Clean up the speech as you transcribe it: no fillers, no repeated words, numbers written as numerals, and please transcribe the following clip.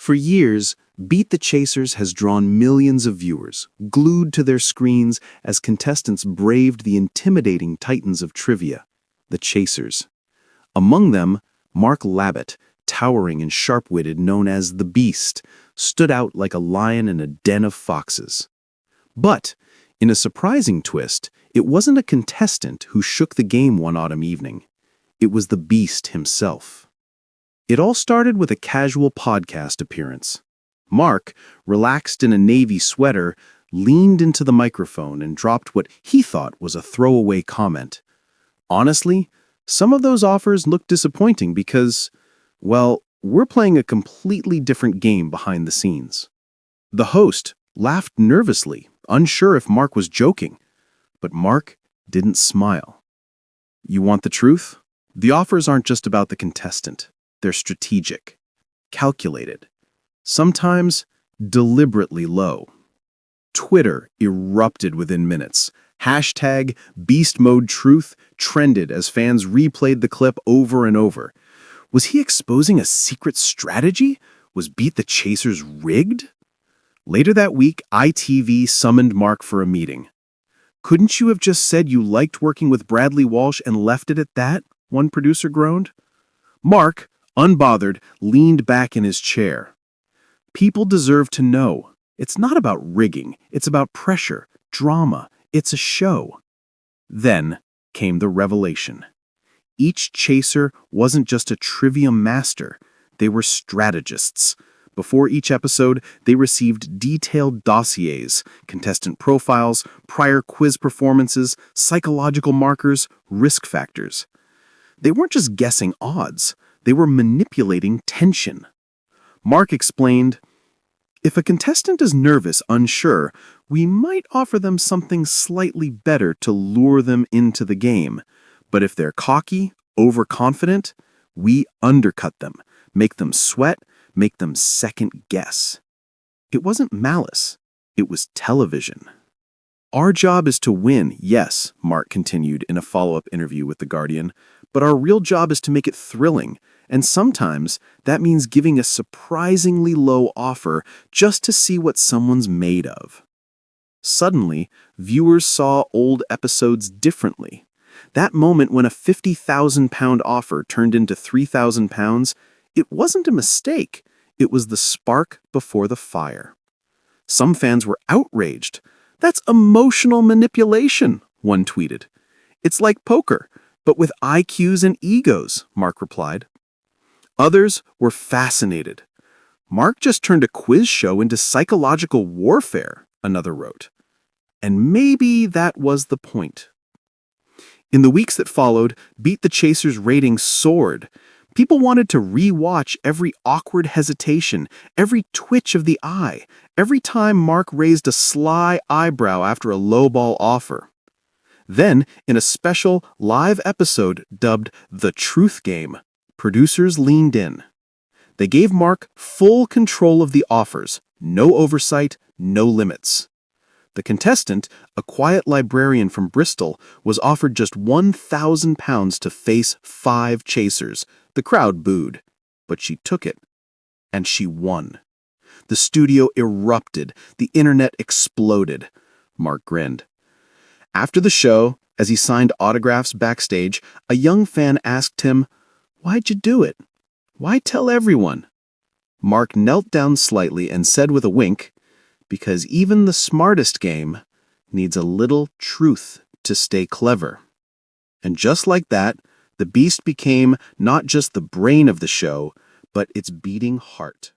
For years, Beat the Chasers has drawn millions of viewers, glued to their screens as contestants braved the intimidating titans of trivia, the Chasers. Among them, Mark Labbett, towering and sharp-witted, known as the Beast, stood out like a lion in a den of foxes. But, in a surprising twist, it wasn't a contestant who shook the game one autumn evening. It was the Beast himself. It all started with a casual podcast appearance. Mark, relaxed in a navy sweater, leaned into the microphone and dropped what he thought was a throwaway comment. Honestly, some of those offers looked disappointing because, well, we're playing a completely different game behind the scenes. The host laughed nervously, unsure if Mark was joking, but Mark didn't smile. You want the truth? The offers aren't just about the contestant. They're strategic, calculated, sometimes deliberately low. Twitter erupted within minutes. Hashtag Beast Mode Truth trended as fans replayed the clip over and over. Was he exposing a secret strategy? Was Beat the Chasers rigged? Later that week, ITV summoned Mark for a meeting. Couldn't you have just said you liked working with Bradley Walsh and left it at that? One producer groaned. Mark, unbothered, leaned back in his chair. People deserve to know. It's not about rigging. It's about pressure, drama. It's a show. Then came the revelation. Each chaser wasn't just a trivia master. They were strategists. Before each episode, they received detailed dossiers, contestant profiles, prior quiz performances, psychological markers, risk factors. They weren't just guessing odds. They were manipulating tension. Mark explained, if a contestant is nervous, unsure, we might offer them something slightly better to lure them into the game. But if they're cocky, overconfident, we undercut them, make them sweat, make them second guess. It wasn't malice. It was television. Our job is to win, yes, Mark continued in a follow-up interview with The Guardian, but our real job is to make it thrilling. And sometimes that means giving a surprisingly low offer just to see what someone's made of. Suddenly, viewers saw old episodes differently. That moment when a £50,000 offer turned into £3,000, it wasn't a mistake. It was the spark before the fire. Some fans were outraged. That's emotional manipulation, one tweeted. It's like poker, but with IQs and egos, Mark replied. Others were fascinated. Mark just turned a quiz show into psychological warfare, another wrote. And maybe that was the point. In the weeks that followed, Beat the Chasers' ratings soared. People wanted to re-watch every awkward hesitation, every twitch of the eye, every time Mark raised a sly eyebrow after a lowball offer. Then, in a special live episode dubbed The Truth Game, producers leaned in. They gave Mark full control of the offers, no oversight, no limits. The contestant, a quiet librarian from Bristol, was offered just £1,000 to face 5 chasers. The crowd booed, but she took it, and she won. The studio erupted. The internet exploded. Mark grinned. After the show, as he signed autographs backstage, a young fan asked him, "Why'd you do it? Why tell everyone?" Mark knelt down slightly and said with a wink, "Because even the smartest game needs a little truth to stay clever." And just like that, the Beast became not just the brain of the show, but its beating heart.